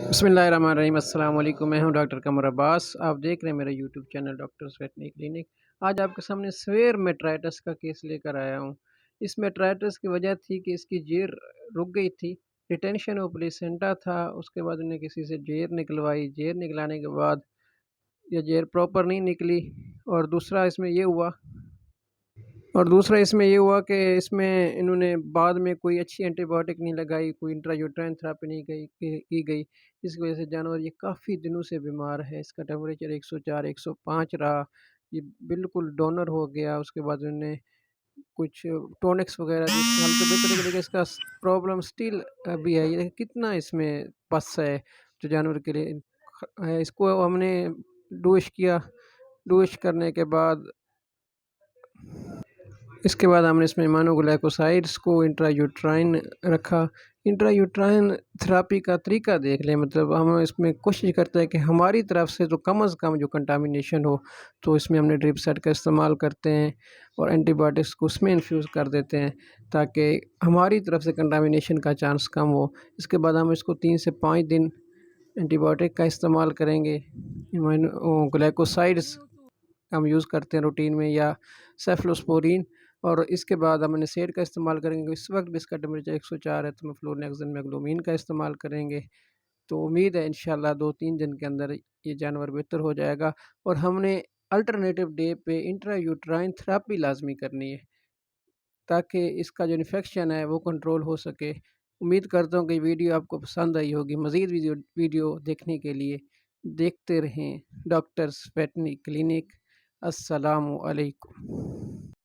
बिस्मिल्लाहिर्रहमानिर्रहीम। अस्सलाम वालेकुम। मैं हूं डॉक्टर कमर अब्बास। आप देख रहे हैं मेरा YouTube channel doctors veterinary clinic. आज आपके सामने स्वेयर मेट्राइटिस का केस लेकर आया हूं। इस मेट्राइटिस की वजह थी कि इसकी जेर रुक गई थी। रिटेंशन ऑफ प्लेसेंटा था। उसके बाद उन्हें किसी से जेर निकलवाई। जेर निकलाने के बाद ये जेर प्रॉपर नहीं निकली। और दूसरा इसमें ये हुआ कि इसमें इन्होंने बाद में कोई अच्छी एंटीबायोटिक नहीं लगाई, कोई इंट्रायूट्राइन थेरेपी नहीं की गई। इसकी वजह से जानवर ये काफ़ी दिनों से बीमार है। इसका टेम्परेचर 104 105 रहा। ये बिल्कुल डोनर हो गया। उसके बाद उन्होंने कुछ टॉनिक्स वगैरह दी, हाल तो बेहतर है, लेकिन इसका प्रॉब्लम स्टिल अभी है। ये कितना इसमें पस है जो जानवर के लिए है। इसको हमने डोज किया। डोज करने के बाद इसके बाद हमने इसमें इम्यूनोग्लाइकोसाइड्स को इंट्रायूट्राइन रखा। इंट्रायूट्राइन थेरेपी का तरीका देख लें, मतलब हम इसमें कोशिश करते हैं कि हमारी तरफ से तो कम से कम जो कंटामिनेशन हो, तो इसमें हमने ड्रिप सेट का इस्तेमाल करते हैं और एंटीबायोटिक्स को उसमें इन्फ्यूज़ कर देते हैं ताकि हमारी तरफ से कंटामिनेशन का चांस कम हो। इसके बाद हम इसको 3 से 5 दिन एंटीबायोटिक का इस्तेमाल करेंगे। इम्यूनोग्लाइकोसाइड्स हम यूज़ करते हैं रूटीन में, या सेफलोस्पोरिन। और इसके बाद हम एनासेड का इस्तेमाल करेंगे। इस वक्त भी इसका टेम्परेचर 104 है, तो हम फ्लोरनेक्सन मैग्लोमिन का इस्तेमाल करेंगे। तो उम्मीद है इंशाल्लाह 2-3 दिन के अंदर ये जानवर बेहतर हो जाएगा। और हमने अल्टरनेटिव डे पे इंट्रायूट्राइन थेरेपी लाजमी करनी है ताकि इसका जो इन्फेक्शन है वो कंट्रोल हो सके। उम्मीद करता हूँ कि वीडियो आपको पसंद आई होगी। मज़ीद वीडियो देखने के लिए देखते रहें डॉक्टर्स वेटनरी क्लिनिक। अस्सलामु अलैकुम।